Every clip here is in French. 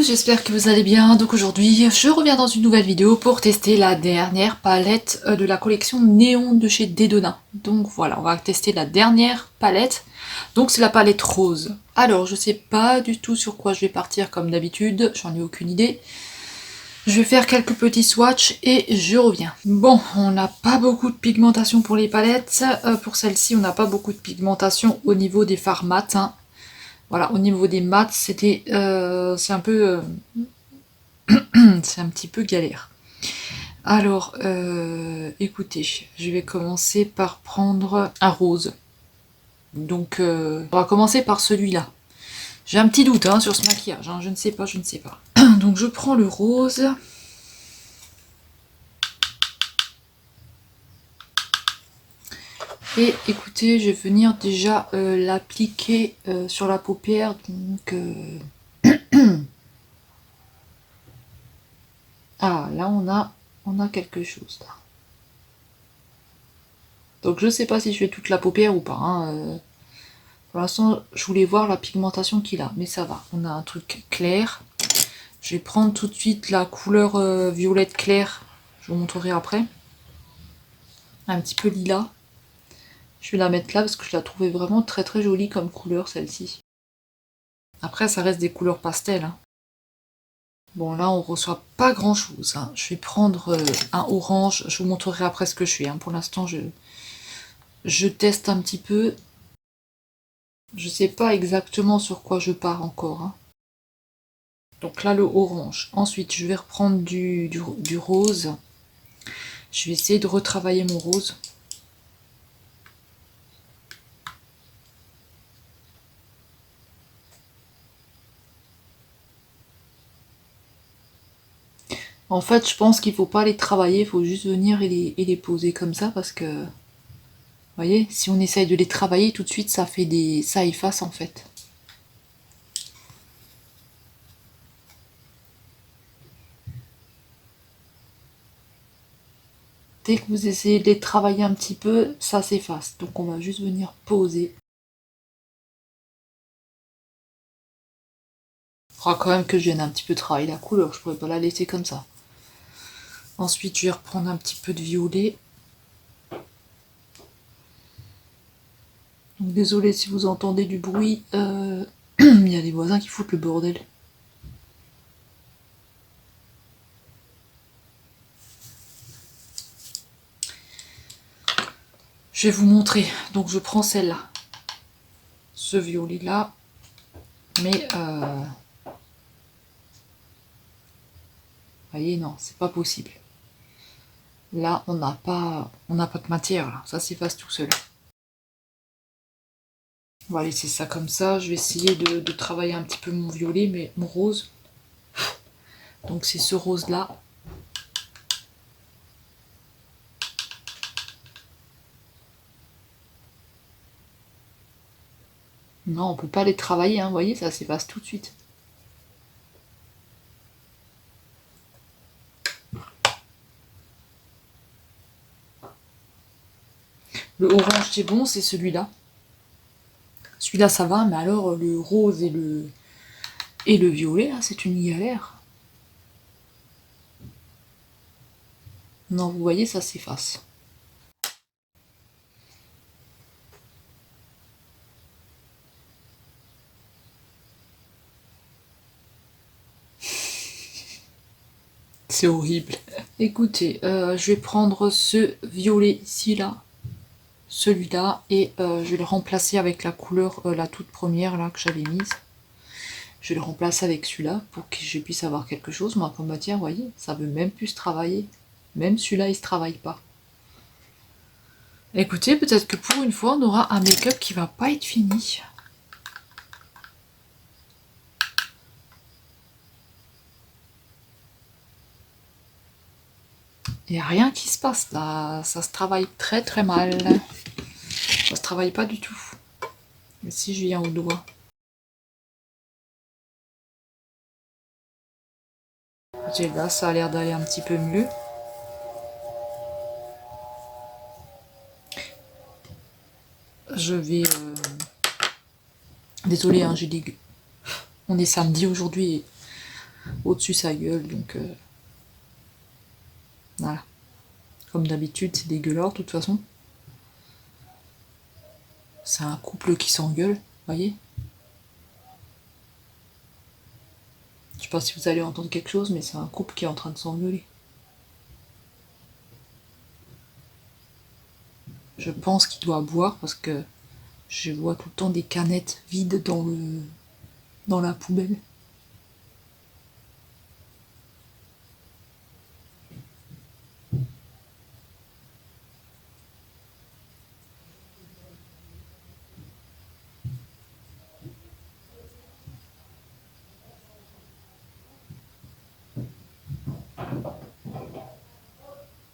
j'espère que vous allez bien. Donc aujourd'hui, je reviens dans une nouvelle vidéo pour tester la dernière palette de la collection Néon de chez Dedona. Donc voilà, on va tester la dernière palette. Donc c'est la palette rose. Alors, je sais pas du tout sur quoi je vais partir comme d'habitude, j'en ai aucune idée. Je vais faire quelques petits swatchs et je reviens. Bon, on n'a pas beaucoup de pigmentation pour les palettes. Pour celle-ci, on n'a pas beaucoup de pigmentation au niveau des fards mat, hein. Voilà, au niveau des maths, c'est un peu, c'est un petit peu galère. Alors, écoutez, je vais commencer par prendre un rose. Donc, on va commencer par celui-là. J'ai un petit doute hein, sur ce maquillage, hein, je ne sais pas. Donc, je prends le rose. Et écoutez, je vais venir déjà l'appliquer sur la paupière. Donc, ah, là, on a quelque chose. Là. Donc, je sais pas si je fais toute la paupière ou pas. Hein, pour l'instant, je voulais voir la pigmentation qu'il a, mais ça va. On a un truc clair. Je vais prendre tout de suite la couleur violette claire. Je vous montrerai après. Un petit peu lilas. Je vais la mettre là parce que je la trouvais vraiment très très jolie comme couleur, celle-ci. Après, ça reste des couleurs pastel. Hein. Bon, là, on reçoit pas grand-chose. Hein. Je vais prendre un orange. Je vous montrerai après ce que je fais. Hein. Pour l'instant, je teste un petit peu. Je sais pas exactement sur quoi je pars encore. Hein. Donc là, le orange. Ensuite, je vais reprendre du rose. Je vais essayer de retravailler mon rose. En fait, je pense qu'il faut pas les travailler, il faut juste venir et les poser comme ça parce que, vous voyez, si on essaye de les travailler tout de suite, ça efface en fait. Dès que vous essayez de les travailler un petit peu, ça s'efface. Donc on va juste venir poser. Il faudra quand même que je vienne un petit peu travailler la couleur, je pourrais pas la laisser comme ça. Ensuite, je vais reprendre un petit peu de violet. Donc désolé si vous entendez du bruit, il y a des voisins qui foutent le bordel. Je vais vous montrer. Donc je prends celle-là. Ce violet-là. Mais vous voyez, non, c'est pas possible. Là, on n'a pas de matière, là. Ça s'efface tout seul. On va laisser ça comme ça. Je vais essayer de travailler un petit peu mon violet, mais mon rose. Donc c'est ce rose-là. Non, on peut pas les travailler, hein, vous voyez, ça s'efface tout de suite. Le orange, c'est bon, c'est celui-là. Celui-là, ça va, mais alors le rose et le violet, là, c'est une galère. Non, vous voyez, ça s'efface. C'est horrible. Écoutez, je vais prendre ce violet ici, là. Celui-là, et je vais le remplacer avec la couleur, la toute première, là, que j'avais mise. Je vais le remplacer avec celui-là, pour que je puisse avoir quelque chose. Moi, comme matière, vous voyez, ça veut même plus se travailler. Même celui-là, il se travaille pas. Écoutez, peut-être que pour une fois, on aura un make-up qui va pas être fini. Il n'y a rien qui se passe là, ça se travaille très très mal. Ça se travaille pas du tout. Mais si je viens au doigt. Écoutez, là, ça a l'air d'aller un petit peu mieux. Je vais... Désolée, hein, j'ai des... On est samedi aujourd'hui. au-dessus sa gueule, donc voilà. Comme d'habitude, c'est dégueulasse de toute façon. C'est un couple qui s'engueule, voyez. Je sais pas si vous allez entendre quelque chose, mais c'est un couple qui est en train de s'engueuler. Je pense qu'il doit boire parce que je vois tout le temps des canettes vides dans la poubelle.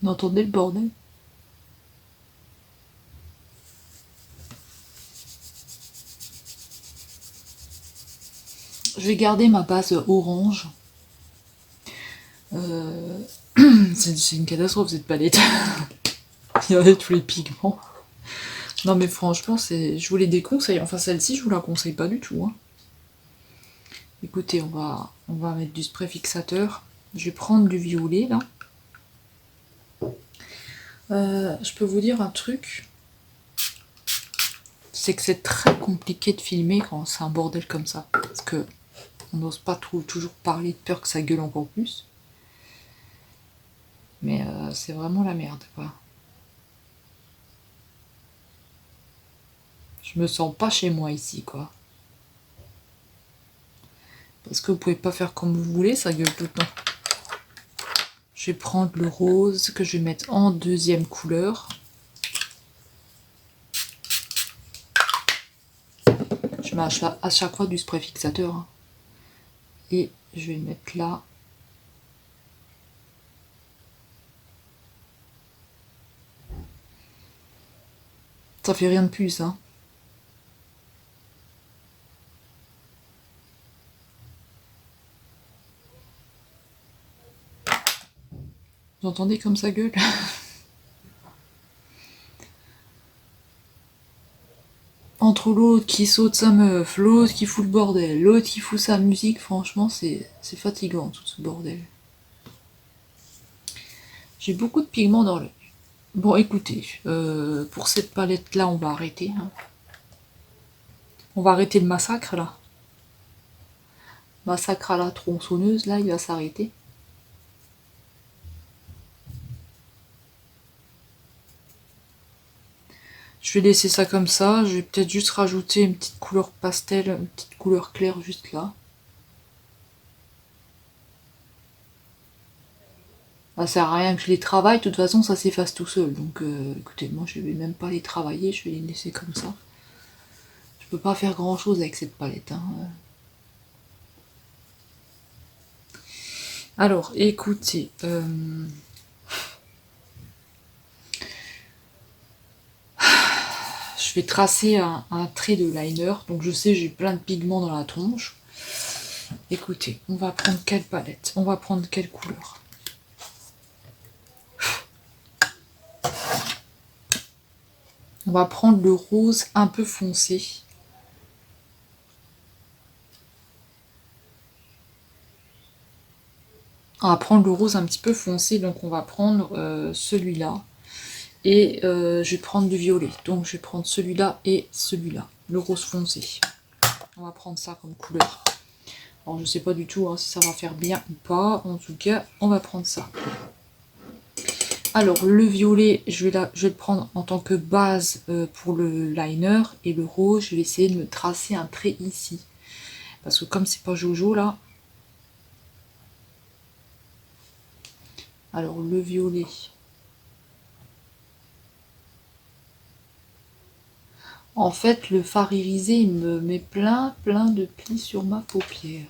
Vous entendez le bordel? Je vais garder ma base orange. C'est une catastrophe cette palette. Il y avait tous les pigments. Non mais franchement, je vous les déconseille. Enfin celle-ci, je vous la conseille pas du tout. Hein. Écoutez, on va mettre du spray fixateur. Je vais prendre du violet là. Je peux vous dire un truc. C'est que c'est très compliqué de filmer quand c'est un bordel comme ça. Parce que on n'ose pas toujours parler de peur que ça gueule encore plus. Mais c'est vraiment la merde, quoi. Je me sens pas chez moi ici, quoi. Parce que vous pouvez pas faire comme vous voulez, ça gueule tout le temps. Je vais prendre le rose que je vais mettre en deuxième couleur. Je mets à chaque fois du spray fixateur. Hein. Et je vais le mettre là. Ça fait rien de plus, hein. Vous entendez comme ça gueule? Entre l'autre qui saute sa meuf, l'autre qui fout le bordel, l'autre qui fout sa musique, franchement, c'est fatigant tout ce bordel. J'ai beaucoup de pigments dans l'œil. Bon, écoutez, pour cette palette-là, on va arrêter. Hein. On va arrêter le massacre, là. Massacre à la tronçonneuse, là, il va s'arrêter. Je vais laisser ça comme ça. Je vais peut-être juste rajouter une petite couleur pastel, une petite couleur claire juste là. Ça sert à rien que je les travaille, de toute façon ça s'efface tout seul. Donc écoutez, moi je vais même pas les travailler, je vais les laisser comme ça. Je peux pas faire grand chose avec cette palette. Hein. Alors écoutez, je vais tracer un trait de liner. Donc je sais j'ai plein de pigments dans la tronche. Écoutez, on va prendre quelle palette? On va prendre quelle couleur? On va prendre le rose un peu foncé. On va prendre le rose un petit peu foncé, donc on va prendre celui-là. Et je vais prendre du violet. Donc je vais prendre celui-là et celui-là. Le rose foncé. On va prendre ça comme couleur. Alors je sais pas du tout hein, si ça va faire bien ou pas. En tout cas, on va prendre ça. Alors le violet, je vais le prendre en tant que base pour le liner. Et le rose, je vais essayer de me tracer un trait ici. Parce que comme c'est pas Jojo là. Alors le violet. En fait, le fard irisé, il me met plein de plis sur ma paupière.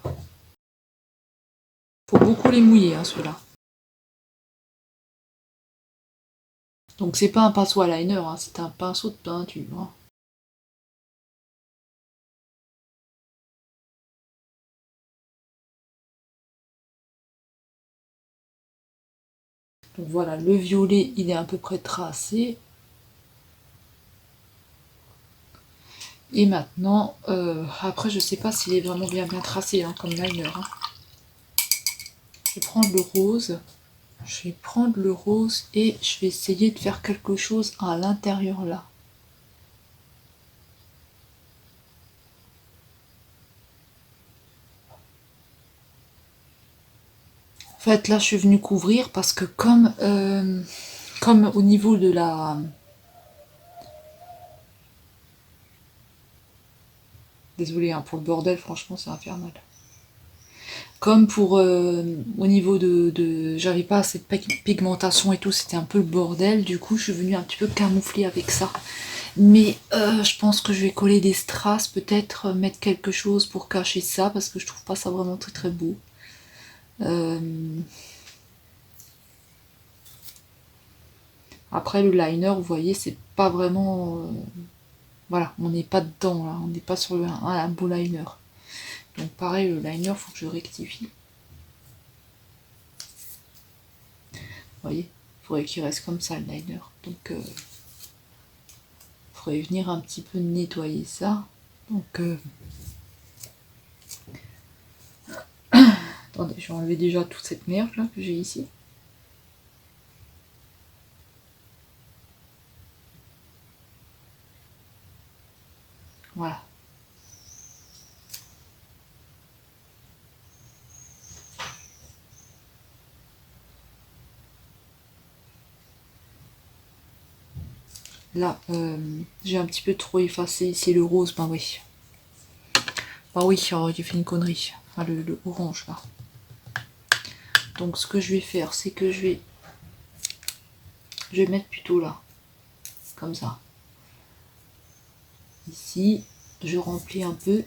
Faut beaucoup les mouiller, hein, ceux-là. Donc c'est pas un pinceau à liner, hein, c'est un pinceau de peinture. Hein. Donc voilà, le violet, il est à peu près tracé. Et maintenant, après je sais pas s'il est vraiment bien tracé hein, comme liner. Hein. Je vais prendre le rose. Je vais prendre le rose et je vais essayer de faire quelque chose à l'intérieur là. En fait, là, je suis venue couvrir parce que comme au niveau de la... Désolée hein, pour le bordel, franchement, c'est infernal. Comme pour au niveau de j'avais pas assez de pigmentation et tout, c'était un peu le bordel, du coup je suis venue un petit peu camoufler avec ça. Mais je pense que je vais coller des strass, peut-être mettre quelque chose pour cacher ça, parce que je trouve pas ça vraiment très très beau. Après le liner, vous voyez, c'est pas vraiment... voilà, on n'est pas dedans là, on n'est pas sur un beau liner. Donc pareil, le liner, faut que je rectifie. Vous voyez, il faudrait qu'il reste comme ça le liner. Donc il faudrait venir un petit peu nettoyer ça. Donc attendez, je vais enlever déjà toute cette merde là que j'ai ici. Voilà. Là, j'ai un petit peu trop effacé ici le rose, bah oui. Bah oui, j'ai fait une connerie. Enfin, le orange là. Donc ce que je vais faire, c'est que je vais mettre plutôt là. Comme ça. Ici, je remplis un peu.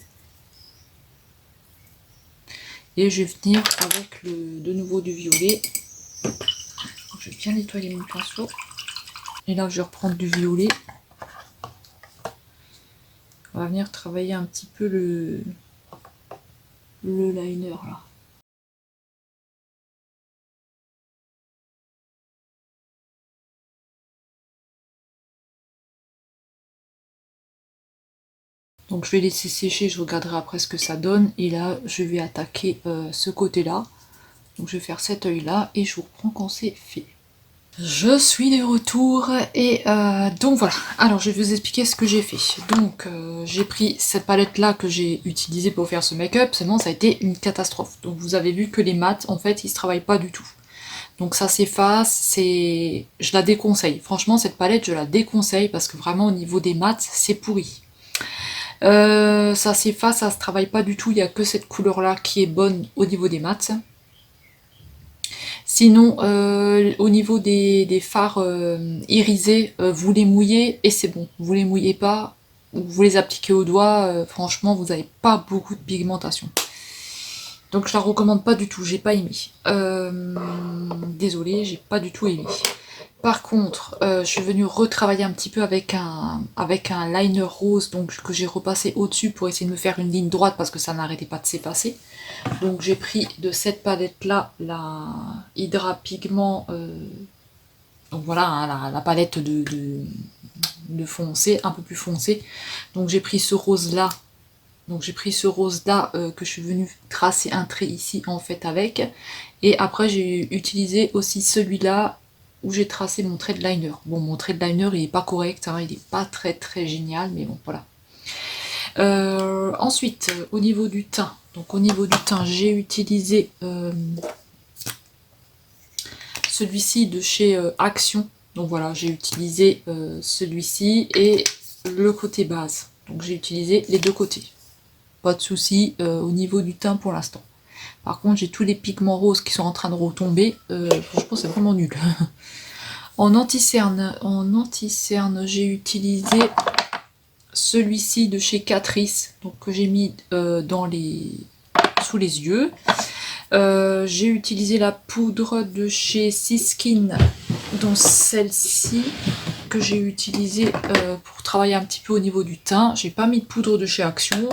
Et je vais venir avec de nouveau du violet. Je vais bien nettoyer mon pinceau. Et là, je vais reprendre du violet. On va venir travailler un petit peu le liner là. Donc je vais laisser sécher, je regarderai après ce que ça donne. Et là, je vais attaquer ce côté-là. Donc je vais faire cet œil-là et je vous reprends quand c'est fait. Je suis de retour et donc voilà. Alors je vais vous expliquer ce que j'ai fait. Donc j'ai pris cette palette là que j'ai utilisée pour faire ce make-up, seulement ça a été une catastrophe. Donc vous avez vu que les mats en fait ils se travaillent pas du tout. Donc ça s'efface, je la déconseille. Franchement cette palette je la déconseille parce que vraiment au niveau des mats c'est pourri. Ça s'efface, ça se travaille pas du tout, il n'y a que cette couleur là qui est bonne au niveau des mats. Sinon, au niveau des fards irisés, vous les mouillez et c'est bon. Vous les mouillez pas, vous les appliquez au doigt, franchement, vous n'avez pas beaucoup de pigmentation. Donc je la recommande pas du tout, j'ai pas aimé. Désolée, j'ai pas du tout aimé. Par contre, je suis venue retravailler un petit peu avec un liner rose donc que j'ai repassé au-dessus pour essayer de me faire une ligne droite parce que ça n'arrêtait pas de s'effacer. Donc j'ai pris de cette palette là la Hydra Pigment, donc voilà hein, la palette de foncé, un peu plus foncé. Donc j'ai pris ce rose là. Donc j'ai pris ce rose là que je suis venue tracer un trait ici en fait avec. Et après j'ai utilisé aussi celui-là où j'ai tracé mon trait de liner. Bon mon trait de liner il est pas correct, hein, il est pas très très génial, mais bon voilà. Ensuite au niveau du teint, donc au niveau du teint j'ai utilisé celui-ci de chez Action. Donc voilà, j'ai utilisé celui-ci et le côté base. Donc j'ai utilisé les deux côtés. Pas de souci au niveau du teint pour l'instant. Par contre, j'ai tous les pigments roses qui sont en train de retomber. Franchement, c'est vraiment nul. En anti-cerne, j'ai utilisé celui-ci de chez Catrice, donc que j'ai mis sous les yeux. J'ai utilisé la poudre de chez Siskin, dont celle-ci que j'ai utilisée pour travailler un petit peu au niveau du teint. J'ai pas mis de poudre de chez Action.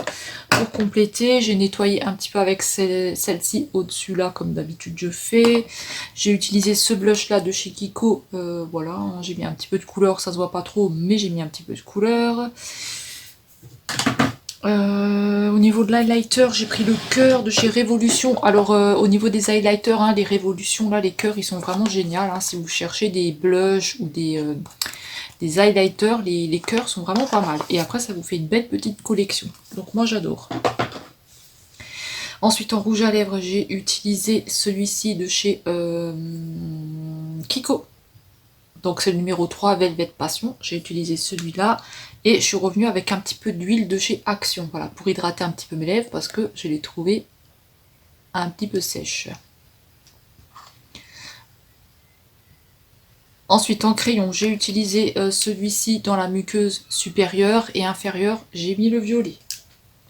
Pour compléter, j'ai nettoyé un petit peu avec celle-ci au-dessus là, comme d'habitude je fais. J'ai utilisé ce blush là de chez Kiko. Voilà, hein, j'ai mis un petit peu de couleur, ça se voit pas trop, mais j'ai mis un petit peu de couleur. Au niveau de l'highlighter, j'ai pris le cœur de chez Révolution. Alors au niveau des highlighters, hein, les Révolutions, là, les cœurs, ils sont vraiment géniaux. Hein. Si vous cherchez des blushs ou des highlighters, les cœurs sont vraiment pas mal. Et après, ça vous fait une belle petite collection. Donc moi, j'adore. Ensuite, en rouge à lèvres, j'ai utilisé celui-ci de chez Kiko. Donc c'est le numéro 3, Velvet Passion. J'ai utilisé celui-là. Et je suis revenue avec un petit peu d'huile de chez Action. Voilà, pour hydrater un petit peu mes lèvres parce que je les trouvais un petit peu sèches. Ensuite, en crayon, j'ai utilisé celui-ci dans la muqueuse supérieure et inférieure. J'ai mis le violet.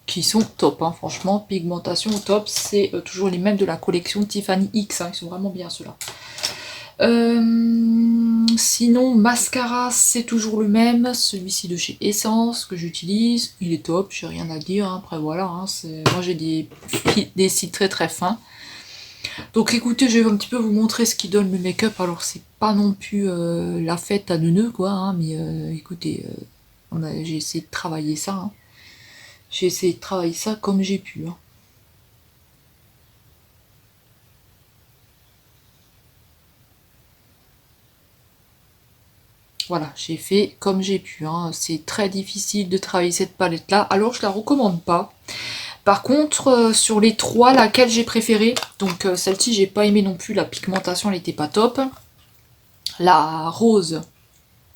Qui sont top, hein, franchement. Pigmentation au top. C'est toujours les mêmes de la collection Tiffany X. Hein, ils sont vraiment bien ceux-là. Sinon, mascara, c'est toujours le même, celui-ci de chez Essence que j'utilise, il est top, j'ai rien à dire, hein. Après voilà, hein, moi j'ai des cils très très fins. Donc écoutez, je vais un petit peu vous montrer ce qui donne le make-up, alors c'est pas non plus la fête à 2 nœuds quoi, hein, mais écoutez, j'ai essayé de travailler ça, hein. J'ai essayé de travailler ça comme j'ai pu, hein. Voilà, j'ai fait comme j'ai pu, hein. C'est très difficile de travailler cette palette là, alors je la recommande pas. Par contre, sur les 3, laquelle j'ai préférée, donc celle-ci j'ai pas aimé non plus, la pigmentation elle était pas top. La rose,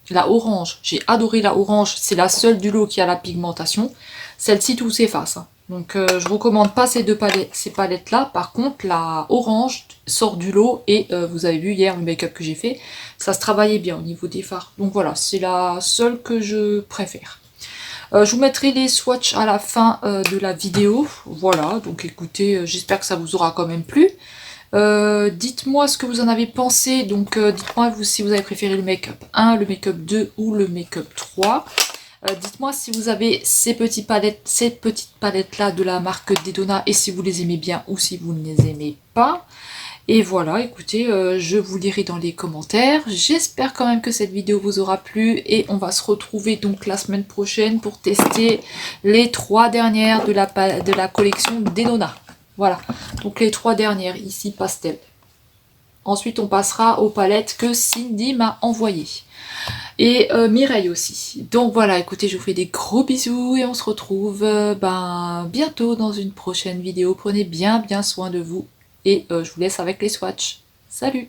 la orange, j'ai adoré la orange, c'est la seule du lot qui a la pigmentation. Celle-ci tout s'efface, hein. Donc je recommande pas ces palettes là. Par contre la orange sort du lot et vous avez vu hier le make-up que j'ai fait, ça se travaillait bien au niveau des fards. Donc voilà, c'est la seule que je préfère. Je vous mettrai les swatchs à la fin de la vidéo. Voilà, donc écoutez, j'espère que ça vous aura quand même plu. Dites-moi ce que vous en avez pensé. Donc dites-moi si vous avez préféré le make-up 1, le make-up 2 ou le make-up 3. Dites-moi si vous avez ces petites palettes là de la marque Dedona et si vous les aimez bien ou si vous ne les aimez pas. Et voilà, écoutez, je vous lirai dans les commentaires. J'espère quand même que cette vidéo vous aura plu et on va se retrouver donc la semaine prochaine pour tester les 3 dernières de la collection Dedona. Voilà, donc les 3 dernières ici pastel. Ensuite, on passera aux palettes que Cindy m'a envoyées. Et Mireille aussi. Donc voilà, écoutez, je vous fais des gros bisous et on se retrouve bientôt dans une prochaine vidéo. Prenez bien soin de vous et je vous laisse avec les swatchs. Salut!